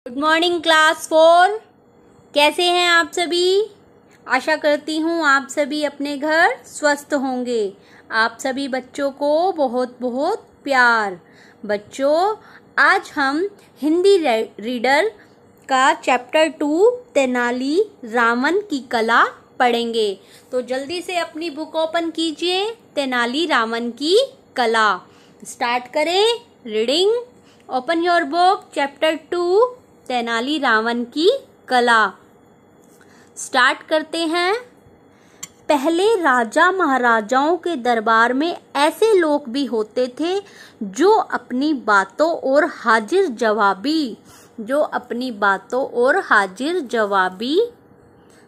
Good morning class 4। कैसे हैं आप सभी। आशा करती हूँ आप सभी अपने घर स्वस्थ होंगे। आप सभी बच्चों को बहुत बहुत प्यार। बच्चों, आज हम हिंदी रीडर का चैप्टर 2 तेनाली रामन की कला पढ़ेंगे। तो जल्दी से अपनी बुक ओपन कीजिए। तेनाली रामन की कला स्टार्ट करें reading. Open your book chapter 2 Tenali Raman की कला। स्टार्ट करते हैं। पहले राजा महाराजाओं के दरबार में ऐसे लोग भी होते थे जो अपनी बातों और हाजिर जवाबी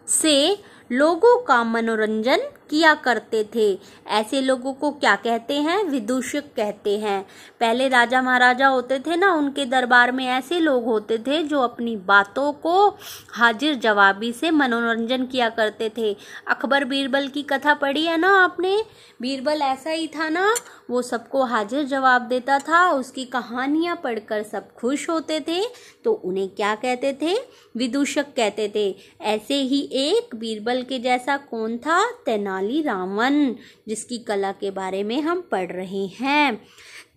से लोगों का मनोरंजन किया करते थे। ऐसे लोगों को क्या कहते हैं? विदूषक कहते हैं। पहले राजा महाराजा होते थे ना, उनके दरबार में ऐसे लोग होते थे जो अपनी बातों को हाजिर जवाबी से मनोरंजन किया करते थे। अकबर बीरबल की कथा पढ़ी है ना आपने। बीरबल ऐसा ही था ना, वो सबको हाजिर जवाब देता था। उसकी कहानियां पढ़कर सब खुश होते थे, तो उन्हें क्या कहते थे? विदूषक कहते थे। ऐसे ही एक बीरबल के जैसा कौन था? तेनाली रामन, जिसकी कला के बारे में हम पढ़ रहे हैं।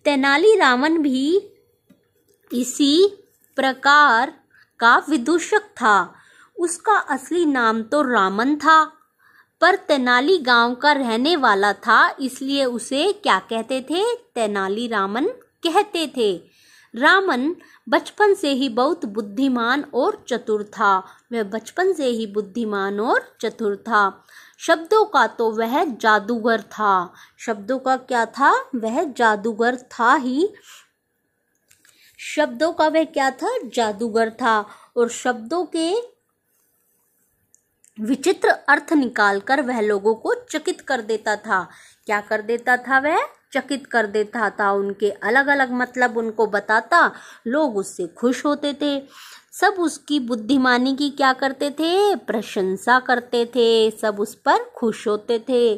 तेनाली रामन भी इसी प्रकार का विदूषक था। उसका असली नाम तो रामन था, पर तेनाली गांव का रहने वाला था, इसलिए उसे क्या कहते थे? तेनाली रामन कहते थे। रामन बचपन से ही बहुत बुद्धिमान और चतुर था। वह बचपन से ही बुद्धिमान और चतुर था। शब्दों का तो वह जादूगर था। शब्दों का क्या था? वह जादूगर था ही। शब्दों का वह क्या था? जादूगर था। और शब्दों के विचित्र अर्थ निकालकर वह लोगों को चकित कर देता था। क्या कर देता था? वह चकित कर देता था। उनके अलग अलग मतलब उनको बताता, लोग उससे खुश होते थे। सब उसकी बुद्धिमानी की क्या करते थे? प्रशंसा करते थे। सब उस पर खुश होते थे।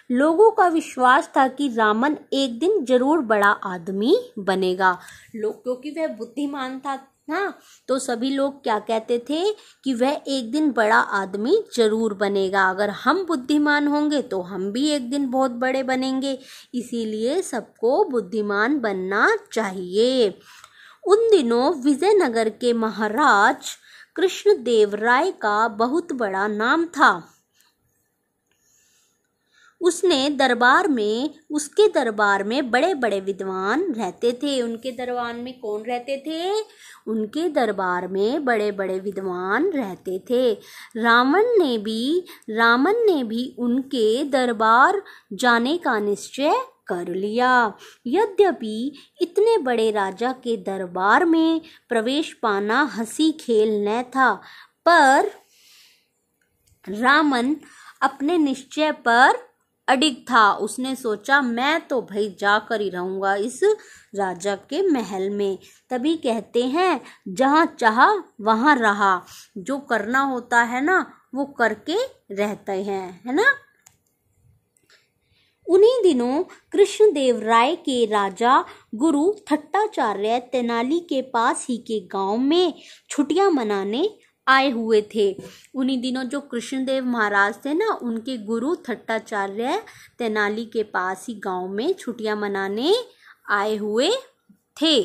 लोगों का विश्वास था कि रामन एक दिन जरूर बड़ा आदमी बनेगा। लोग, क्योंकि वह बुद्धिमान था ना, तो सभी लोग क्या कहते थे कि वह एक दिन बड़ा आदमी जरूर बनेगा। अगर हम बुद्धिमान होंगे तो हम भी एक दिन बहुत बड़े बनेंगे। इसीलिए सबको बुद्धिमान बनना चाहिए। उन दिनों विजयनगर के महाराज कृष्णदेवराय का बहुत बड़ा नाम था। उसके दरबार में बड़े बड़े विद्वान रहते थे। उनके दरबार में कौन रहते थे? उनके दरबार में बड़े बड़े विद्वान रहते थे। रामन ने भी उनके दरबार जाने का निश्चय कर लिया। यद्यपि इतने बड़े राजा के दरबार में प्रवेश पाना हंसी खेल न था, पर रामन अपने निश्चय पर अडिग था। उसने सोचा, मैं तो भाई जाकर ही रहूंगा इस राजा के महल में। तभी कहते हैं, जहां चाहा वहां रहा। जो करना होता है ना, वो करके रहते हैं, है ना। उन्हीं दिनों कृष्णदेवराय के राजा गुरु थट्टाचार्य तेनाली के पास ही के गांव में छुट्टियां मनाने आए हुए थे। उन्हीं दिनों जो कृष्णदेव महाराज थे ना, उनके गुरु थट्टाचार्य तेनाली के पास ही गांव में छुट्टियां मनाने आए हुए थे।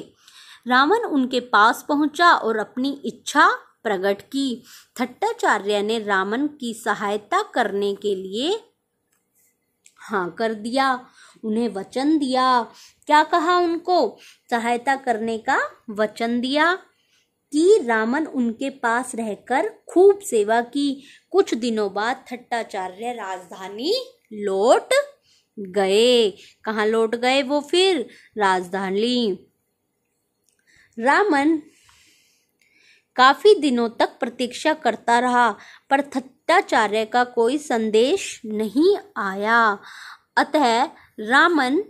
रावण उनके पास पहुंचा और अपनी इच्छा प्रकट की। थट्टाचार्य ने रावण की सहायता करने के लिए हाँ कर दिया। उन्हें वचन दिया। क्या कहा? उनको सहायता करने का वचन दिया कि रामन उनके पास रहकर खूब सेवा की। कुछ दिनों बाद थट्टाचार्य राजधानी लौट गए। कहाँ लौट गए वो फिर? राजधानी। रामन काफी दिनों तक प्रतीक्षा करता रहा, पर थट्टाचार्य का कोई संदेश नहीं आया। अतः रामन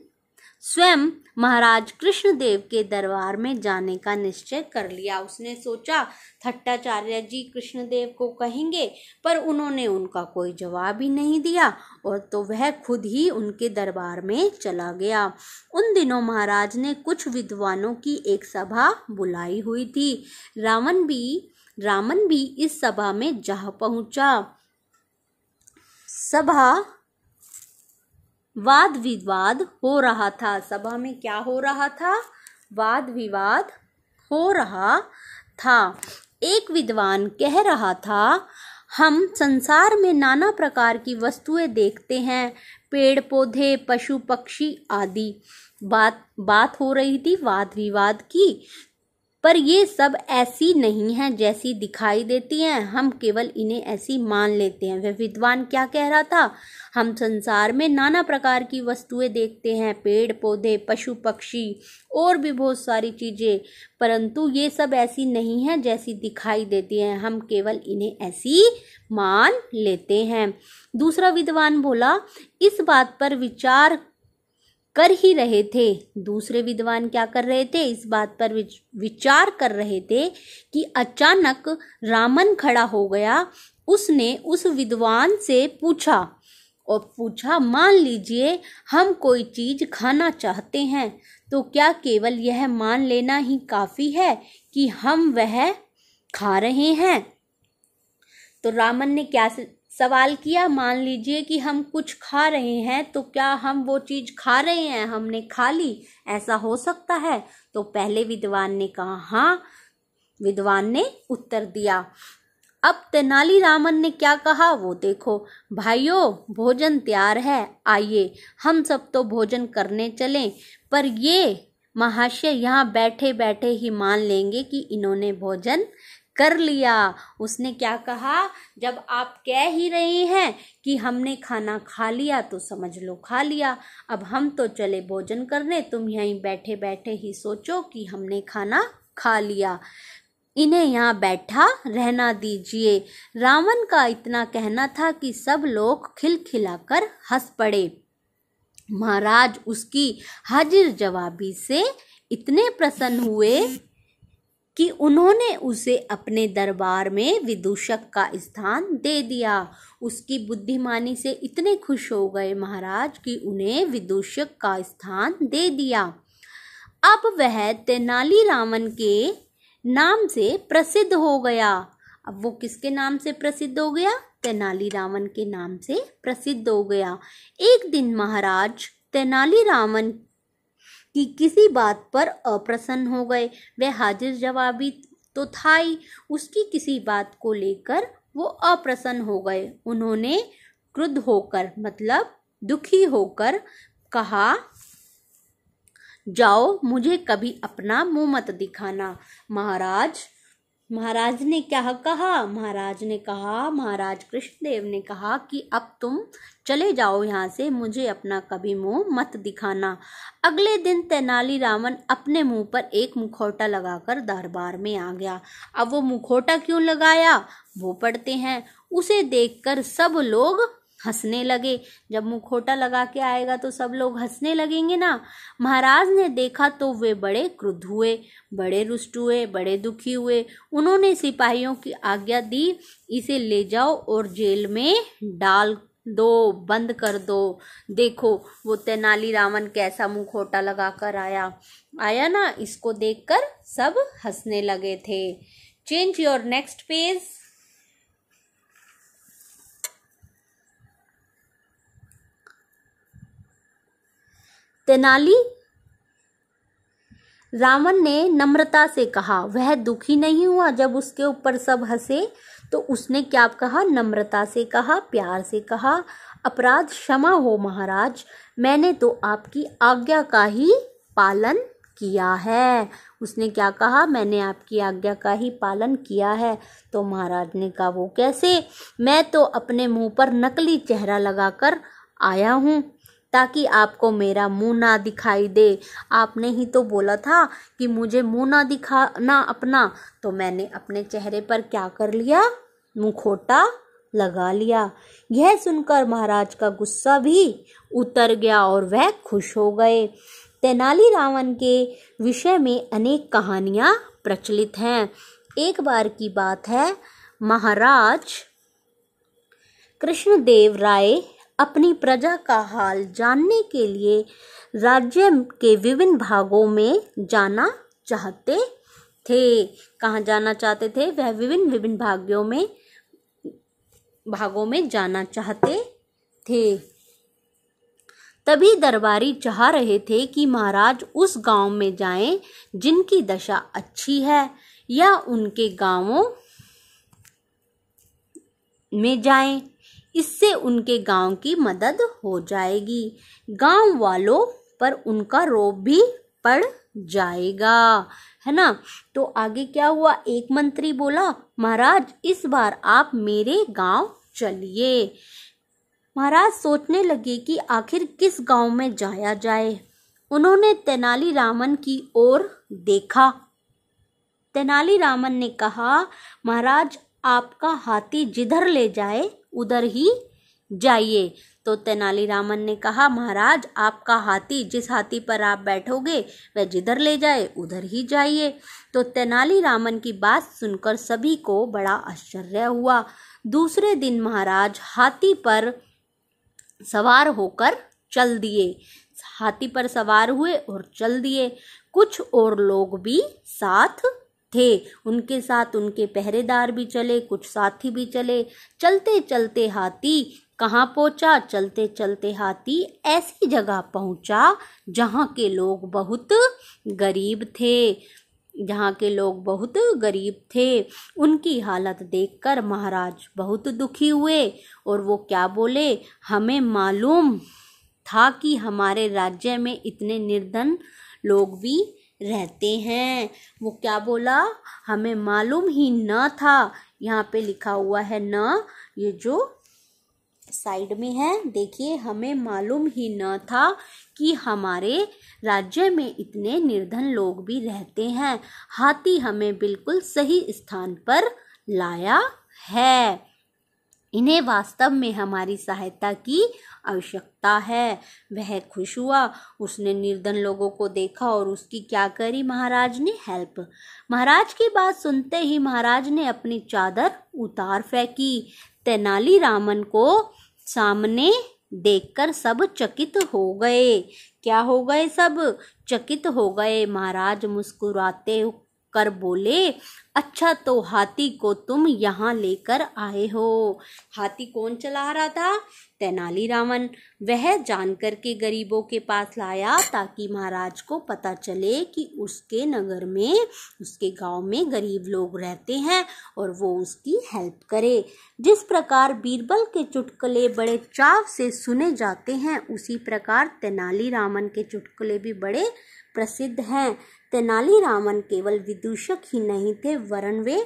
स्वयं महाराज कृष्णदेव के दरबार में जाने का निश्चय कर लिया। उसने सोचा थट्टाचार्य जी कृष्णदेव को कहेंगे, पर उन्होंने उनका कोई जवाब ही नहीं दिया और तो वह खुद ही उनके दरबार में चला गया। उन दिनों महाराज ने कुछ विद्वानों की एक सभा बुलाई हुई थी। रामन भी इस सभा में जा पहुंचा। सभा वाद विवाद हो रहा था। सभा में क्या हो रहा था? वाद विवाद हो रहा था। एक विद्वान कह रहा था, हम संसार में नाना प्रकार की वस्तुएं देखते हैं, पेड़ पौधे, पशु पक्षी आदि। बात हो रही थी वाद विवाद की। पर ये सब ऐसी नहीं है जैसी दिखाई देती हैं, हम केवल इन्हें ऐसी मान लेते हैं। वह विद्वान क्या कह रहा था? हम संसार में नाना प्रकार की वस्तुएं देखते हैं, पेड़ पौधे, पशु पक्षी और भी बहुत सारी चीजें, परंतु ये सब ऐसी नहीं है जैसी दिखाई देती हैं, हम केवल इन्हें ऐसी मान लेते हैं। दूसरा विद्वान बोला, इस बात पर विचार कर ही रहे थे। दूसरे विद्वान क्या कर रहे थे? इस बात पर विचार कर रहे थे कि अचानक रामन खड़ा हो गया। उसने उस विद्वान से पूछा, मान लीजिए हम कोई चीज खाना चाहते हैं, तो क्या केवल यह मान लेना ही काफी है कि हम वह खा रहे हैं? तो रामन ने क्या सवाल किया? मान लीजिए कि हम कुछ खा रहे हैं, तो क्या हम वो चीज खा रहे हैं? हमने खा ली, ऐसा हो सकता है? तो पहले विद्वान ने कहा हाँ। विद्वान ने उत्तर दिया। अब तेनालीरामन ने क्या कहा वो देखो। भाइयों, भोजन तैयार है, आइए हम सब तो भोजन करने चलें। पर ये महाशय यहाँ बैठे बैठे ही मान लेंगे कि इन्होंने भोजन कर लिया। उसने क्या कहा? जब आप कह ही रहे हैं कि हमने खाना खा लिया, तो समझ लो खा लिया। अब हम तो चले भोजन करने, तुम यहीं बैठे बैठे ही सोचो कि हमने खाना खा लिया। इन्हें यहाँ बैठा रहना दीजिए। रावण का इतना कहना था कि सब लोग खिलखिलाकर हंस पड़े। महाराज उसकी हाजिर जवाबी से इतने प्रसन्न हुए कि उन्होंने उसे अपने दरबार में विदूषक का स्थान दे दिया। उसकी बुद्धिमानी से इतने खुश हो गए महाराज कि उन्हें विदूषक का स्थान दे दिया। अब वह तेनालीरामन के नाम से प्रसिद्ध हो गया। अब वो किसके नाम से प्रसिद्ध हो गया? तेनालीरामन के नाम से प्रसिद्ध हो गया। एक दिन महाराज तेनालीरामन कि किसी बात पर अप्रसन्न हो गए। वह हाजिर जवाबी तो था ही, उसकी किसी बात को लेकर वो अप्रसन्न हो गए। उन्होंने क्रुद्ध होकर, मतलब दुखी होकर कहा, जाओ, मुझे कभी अपना मुंह मत दिखाना। महाराज ने क्या कहा? महाराज कृष्णदेव ने कहा कि अब तुम चले जाओ यहाँ से, मुझे अपना कभी मुंह मत दिखाना। अगले दिन तेनालीरामन अपने मुंह पर एक मुखौटा लगाकर दरबार में आ गया। अब वो मुखौटा क्यों लगाया वो पढ़ते हैं। उसे देखकर सब लोग हंसने लगे। जब मुखौटा लगा के आएगा तो सब लोग हंसने लगेंगे ना। महाराज ने देखा तो वे बड़े क्रुद्ध हुए, बड़े रुष्ट हुए, बड़े दुखी हुए। उन्होंने सिपाहियों की आज्ञा दी, इसे ले जाओ और जेल में डाल दो, बंद कर दो। देखो वो तेनालीरामन कैसा मुखौटा लगा कर आया ना। इसको देखकर सब हंसने लगे थे। Change your next page. Tenali Raman ने नम्रता से कहा। वह दुखी नहीं हुआ जब उसके ऊपर सब हंसे, तो उसने क्या कहा? नम्रता से कहा, प्यार से कहा, अपराध क्षमा हो महाराज, मैंने तो आपकी आज्ञा का ही पालन किया है। उसने क्या कहा? मैंने आपकी आज्ञा का ही पालन किया है। तो महाराज ने कहा, वो कैसे? मैं तो अपने मुंह पर नकली चेहरा लगाकर आया हूँ ताकि आपको मेरा मुंह ना दिखाई दे। आपने ही तो बोला था कि मुझे मुंह ना दिखाना अपना, तो मैंने अपने चेहरे पर क्या कर लिया? मुखौटा लगा लिया। यह सुनकर महाराज का गुस्सा भी उतर गया और वह खुश हो गए। तेनालीरामन के विषय में अनेक कहानियां प्रचलित हैं। एक बार की बात है, महाराज कृष्णदेव राय अपनी प्रजा का हाल जानने के लिए राज्य के विभिन्न भागों में जाना चाहते थे। कहाँ जाना चाहते थे? वह विभिन्न भागों में जाना चाहते थे। तभी दरबारी चाह रहे थे कि महाराज उस गांव में जाएं जिनकी दशा अच्छी है, या उनके गांवों में जाएं, इससे उनके गांव की मदद हो जाएगी, गांव वालों पर उनका रौब भी पड़ जाएगा, है ना। तो आगे क्या हुआ? एक मंत्री बोला, महाराज इस बार आप मेरे गांव चलिए। महाराज सोचने लगे कि आखिर किस गांव में जाया जाए। उन्होंने तेनालीरामन की ओर देखा। तेनालीरामन ने कहा, महाराज आपका हाथी जिधर ले जाए उधर ही जाइए। तो तेनालीरामन ने कहा, महाराज आपका हाथी, जिस हाथी पर आप बैठोगे वह जिधर ले जाए उधर ही जाइए। तो तेनालीरामन की बात सुनकर सभी को बड़ा आश्चर्य हुआ। दूसरे दिन महाराज हाथी पर सवार होकर चल दिए। हाथी पर सवार हुए और चल दिए। कुछ और लोग भी साथ थे, उनके साथ उनके पहरेदार भी चले, कुछ साथी भी चले। चलते चलते हाथी कहाँ पहुंचा? चलते चलते हाथी ऐसी जगह पहुंचा जहाँ के लोग बहुत गरीब थे। उनकी हालत देखकर महाराज बहुत दुखी हुए और वो क्या बोले, हमें मालूम था कि हमारे राज्य में इतने निर्धन लोग भी रहते हैं। वो क्या बोला? हमें मालूम ही न था। यहाँ पे लिखा हुआ है न, ये जो साइड में है देखिए, हमें मालूम ही न था कि हमारे राज्य में इतने निर्धन लोग भी रहते हैं। हाथी हमें बिल्कुल सही स्थान पर लाया है। इन्हें वास्तव में हमारी सहायता की आवश्यकता है। वह खुश हुआ। उसने निर्धन लोगों को देखा और उसकी क्या करी? महाराज ने हेल्प। महाराज की बात सुनते ही महाराज ने अपनी चादर उतार फेंकी। तेनालीरामन को सामने देखकर सब चकित हो गए। क्या हो गए? सब चकित हो गए। महाराज मुस्कुराते कर बोले, अच्छा तो हाथी को तुम यहाँ लेकर आए हो। हाथी कौन चला रहा था? तेनालीरामन। वह जानकर के गरीबों के पास लाया ताकि महाराज को पता चले कि उसके नगर में, उसके गांव में गरीब लोग रहते हैं और वो उसकी हेल्प करे। जिस प्रकार बीरबल के चुटकुले बड़े चाव से सुने जाते हैं, उसी प्रकार तेनालीरामन के चुटकुले भी बड़े प्रसिद्ध हैं। तेनालीरामन केवल विदूषक ही नहीं थे, वरन वे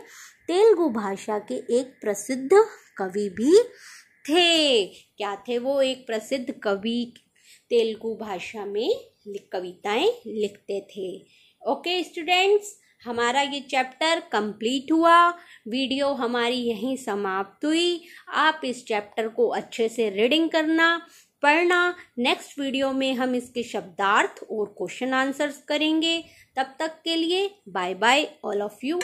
तेलुगु भाषा के एक प्रसिद्ध कवि भी थे। क्या थे वो? एक प्रसिद्ध कवि, तेलुगु भाषा में कविताएं लिखते थे। ओके स्टूडेंट्स, हमारा ये चैप्टर कंप्लीट हुआ। वीडियो हमारी यहीं समाप्त हुई। आप इस चैप्टर को अच्छे से रीडिंग करना, पढ़ना। नेक्स्ट वीडियो में हम इसके शब्दार्थ और क्वेश्चन आंसर्स करेंगे। तब तक के लिए bye bye all of you.